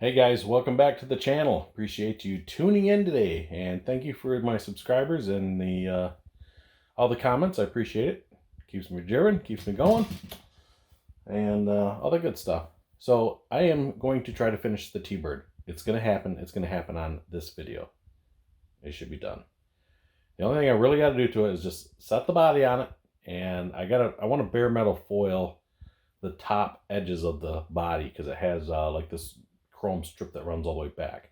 Hey guys, welcome back to the channel. Appreciate you tuning in today, and thank you for my subscribers and all the comments. I appreciate it. Keeps me driven, keeps me going, and all the good stuff. So I am going to try to finish the T-Bird. It's gonna happen. It's gonna happen on this video. It should be done. The only thing I really got to do to it is just set the body on it, and I want to bare metal foil the top edges of the body because it has like this chrome strip that runs all the way back.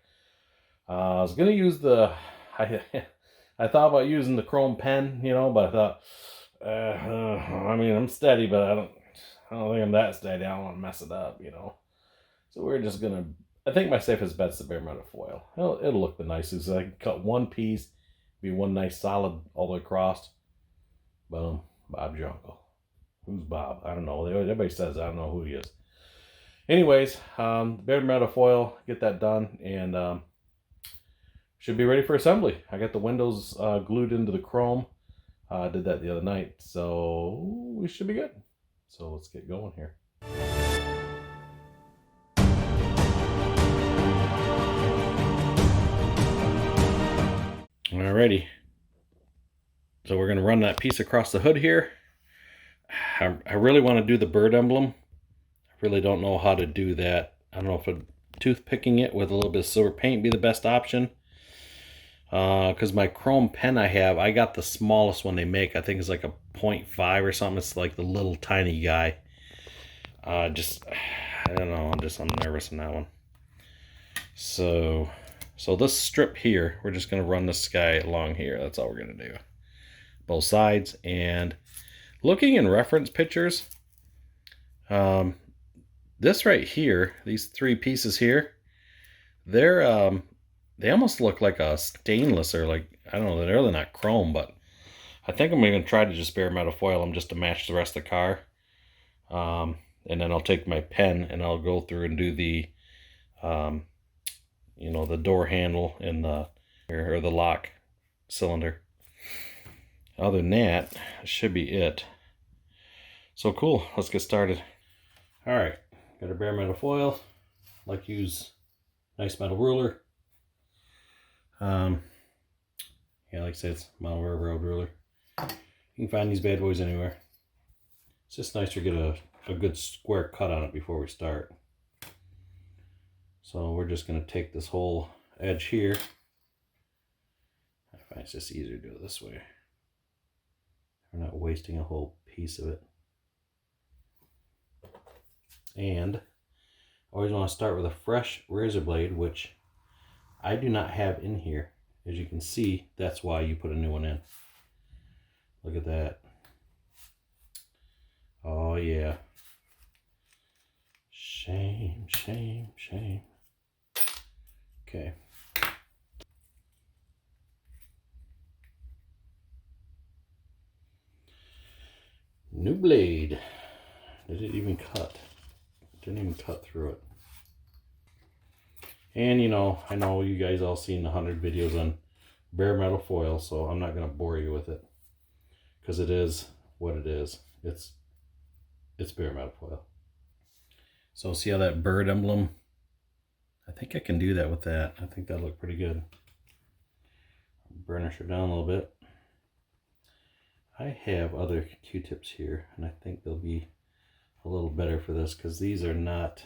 I was gonna use I thought about using the chrome pen, but I thought, I mean, I'm steady, but I don't think I'm that steady. I don't want to mess it up, So we're just gonna. I think my safest bet's the bare metal foil. It'll look the nicest. I can cut one piece, be one nice solid all the way across. Boom, Bob's your uncle. Who's Bob? I don't know. Everybody says I don't know who he is. Anyways, bare metal foil, get that done, and should be ready for assembly. I got the windows glued into the chrome. I did that the other night, so we should be good. So let's get going here. Alrighty. So we're going to run that piece across the hood here. I really want to do the bird emblem. Really don't know how to do that. I don't know if toothpicking it with a little bit of silver paint be the best option. Because my chrome pen I got the smallest one they make. I think it's like a 0.5 or something. It's like the little tiny guy. I don't know. I'm nervous on that one. So this strip here, we're just going to run this guy along here. That's all we're going to do. Both sides. And looking in reference pictures, this right here, these three pieces here, they almost look like a stainless, or like, I don't know, they're really not chrome, but I think I'm going to try to just bare metal foil them just to match the rest of the car. And then I'll take my pen and I'll go through and do the, the door handle and the lock cylinder. Other than that, should be it. So cool, let's get started. All right. Got a bare metal foil. Like to use nice metal ruler. Yeah, like I said, it's model railroad ruler. You can find these bad boys anywhere. It's just nice to get a good square cut on it before we start. So we're just going to take this whole edge here. I find it's just easier to do it this way. We're not wasting a whole piece of it. And I always want to start with a fresh razor blade, which I do not have in here. As you can see, that's why you put a new one in. Look at that. Oh yeah. Shame, shame, shame. Okay. New blade. Did it even cut? Didn't even cut through it. And I know you guys all seen 100 videos on bare metal foil, so I'm not going to bore you with it, because it is what it is. It's bare metal foil. So see how that bird emblem, I think I can do that with that. I think that'll look pretty good. Burnish her down a little bit. I have other Q-tips here, and I think they'll be a little better for this, because these are not,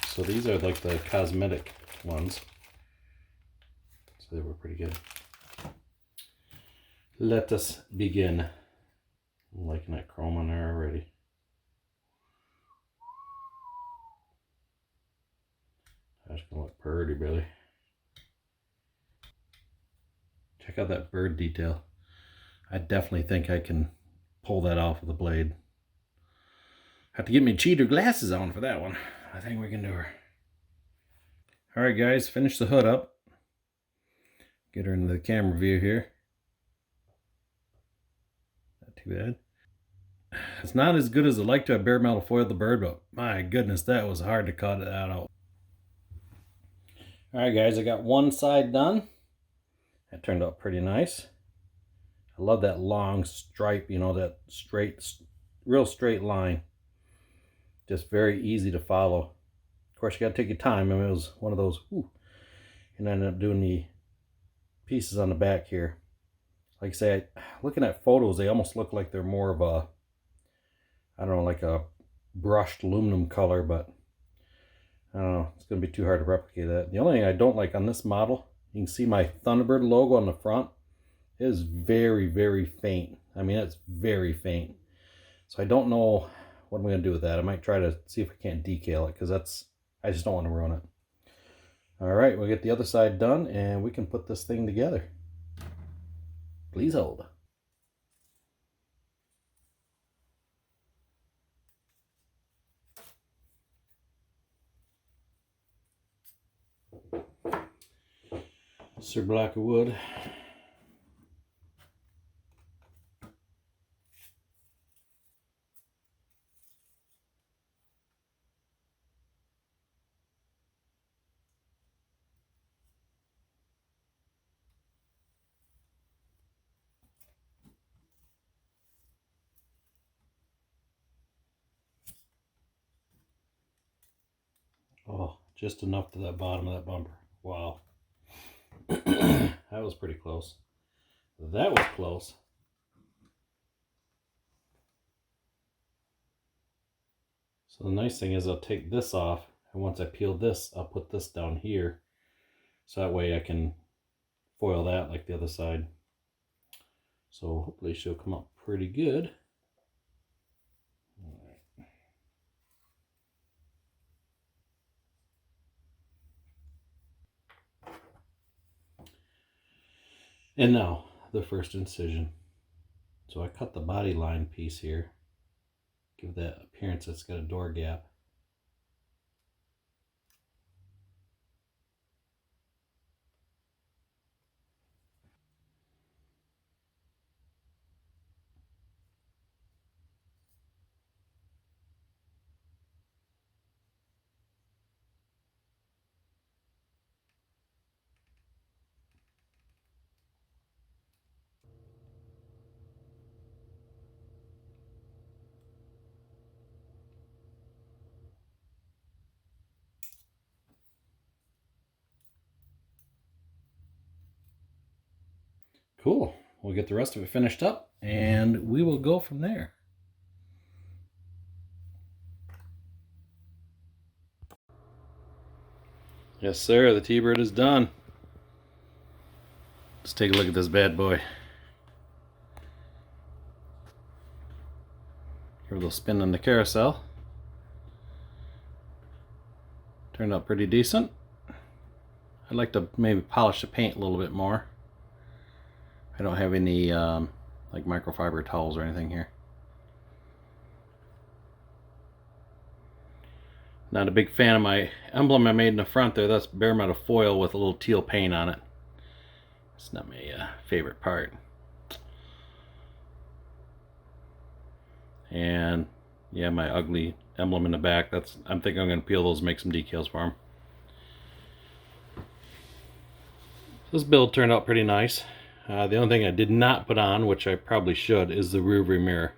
so these are like the cosmetic ones, so they were pretty good. Let us begin. I'm liking that chrome on there already. That's gonna look pretty, Billy. Check out that bird detail. I definitely think I can pull that off with a blade. Have to get me cheater glasses on for that one. I think we can do her. Alright guys, finish the hood up. Get her into the camera view here. Not too bad. It's not as good as I'd like to have bare metal foiled the bird, but my goodness, that was hard to cut that out. Alright guys, I got one side done. That turned out pretty nice. I love that long stripe, that straight, real straight line. Just very easy to follow. Of course, you got to take your time. I mean, it was one of those, ooh, and I ended up doing the pieces on the back here. Like I say, looking at photos, they almost look like they're more of a, I don't know, like a brushed aluminum color, but I don't know, it's going to be too hard to replicate that. The only thing I don't like on this model, you can see my Thunderbird logo on the front. It is very, very faint. I mean, it's very faint. So I don't know what I'm going to do with that. I might try to see if I can't decal it, because I just don't want to ruin it. All right, we'll get the other side done and we can put this thing together. Please hold. Sir block of wood. Oh, just enough to that bottom of that bumper. Wow. That was pretty close. That was close. So the nice thing is I'll take this off, and once I peel this, I'll put this down here. So that way I can foil that like the other side. So hopefully she'll come up pretty good. And now the first incision. So I cut the body line piece here. Give that appearance it's got a door gap. Cool. We'll get the rest of it finished up and we will go from there. Yes, sir. The T-Bird is done. Let's take a look at this bad boy. Give a little spin on the carousel. Turned out pretty decent. I'd like to maybe polish the paint a little bit more. I don't have any like microfiber towels or anything here. Not a big fan of my emblem I made in the front there. That's bare metal foil with a little teal paint on it. It's not my favorite part. And yeah, my ugly emblem in the back. I'm thinking I'm going to peel those and make some decals for them. This build turned out pretty nice. The only thing I did not put on, which I probably should, is the rear view mirror.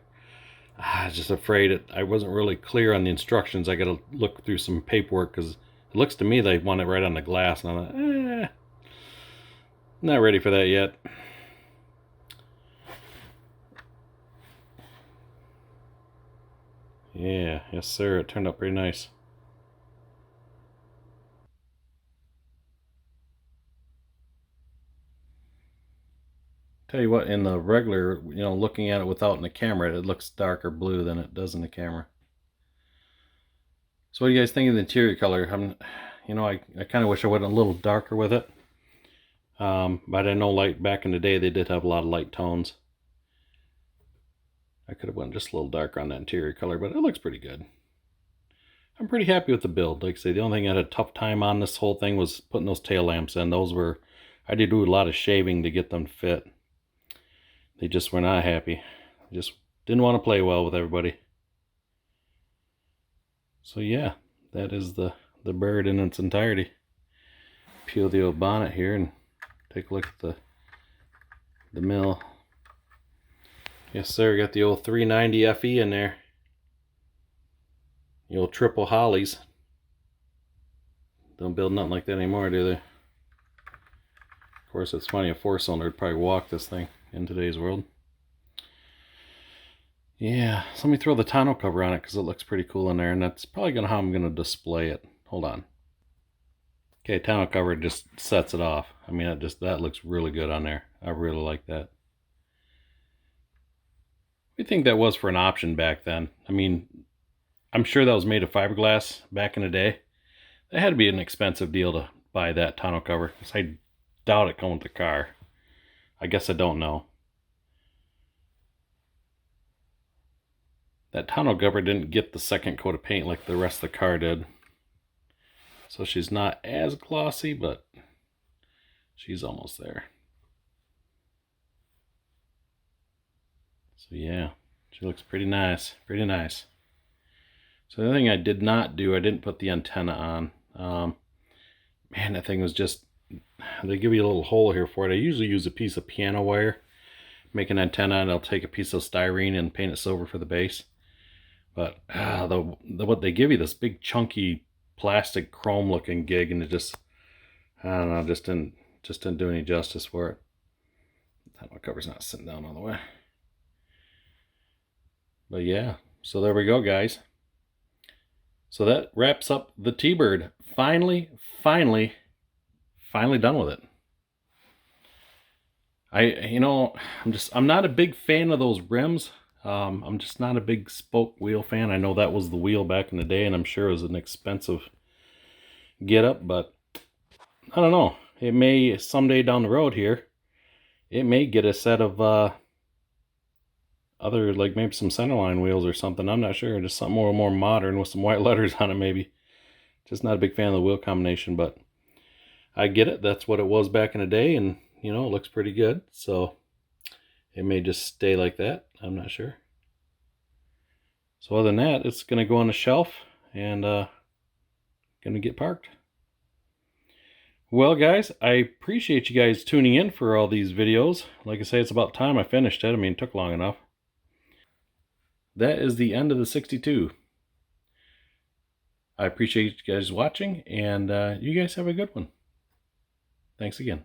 I was just afraid I wasn't really clear on the instructions. I got to look through some paperwork because it looks to me they want it right on the glass, and I'm like, not ready for that yet. Yeah, yes sir, it turned out pretty nice. Tell you what, in the regular, looking at it without in the camera, it looks darker blue than it does in the camera. So what do you guys think of the interior color? I kind of wish I went a little darker with it. But I know back in the day they did have a lot of light tones. I could have went just a little darker on that interior color, but it looks pretty good. I'm pretty happy with the build. Like I say, the only thing I had a tough time on this whole thing was putting those tail lamps in. I did do a lot of shaving to get them to fit. They just were not happy. Just didn't want to play well with everybody. So yeah, that is the bird in its entirety. Peel the old bonnet here and take a look at the mill. Yes sir, got the old 390 FE in there. The old triple hollies. don't build nothing like that anymore, do they? Of course, it's funny, a 4-cylinder would probably walk this thing in today's world. Yeah, so let me throw the tonneau cover on it because it looks pretty cool in there, and that's probably how I'm going to display it. Hold on. Okay, tonneau cover just sets it off. I mean, that looks really good on there. I really like that. I think that was for an option back then. I mean, I'm sure that was made of fiberglass back in the day. That had to be an expensive deal to buy that tonneau cover, because I doubt it came with the car. I guess I don't know. That tonneau cover didn't get the second coat of paint like the rest of the car did. So she's not as glossy, but she's almost there. So yeah, she looks pretty nice, pretty nice. So the other thing I did not do, I didn't put the antenna on. Man, that thing was just, they give you a little hole here for it. I usually use a piece of piano wire, make an antenna, and I'll take a piece of styrene and paint it silver for the base. But what they give you, this big chunky plastic chrome looking gig, and it just, I don't know, just didn't do any justice for it. That cover's not sitting down all the way. But yeah, so there we go, guys. So that wraps up the T-Bird. Finally done with it. I'm not a big fan of those rims. I'm just not a big spoke wheel fan. I know that was the wheel back in the day, and I'm sure it was an expensive get up, but I don't know. It may someday down the road here, it may get a set of other, like maybe some centerline wheels or something. I'm not sure. Just something more modern with some white letters on it, maybe. Just not a big fan of the wheel combination, but I get it. That's what it was back in the day, and you know, it looks pretty good. So it may just stay like that. I'm not sure. So other than that, it's going to go on the shelf and going to get parked. Well, guys, I appreciate you guys tuning in for all these videos. Like I say, it's about time I finished it. I mean, it took long enough. That is the end of the 62. I appreciate you guys watching, and you guys have a good one. Thanks again.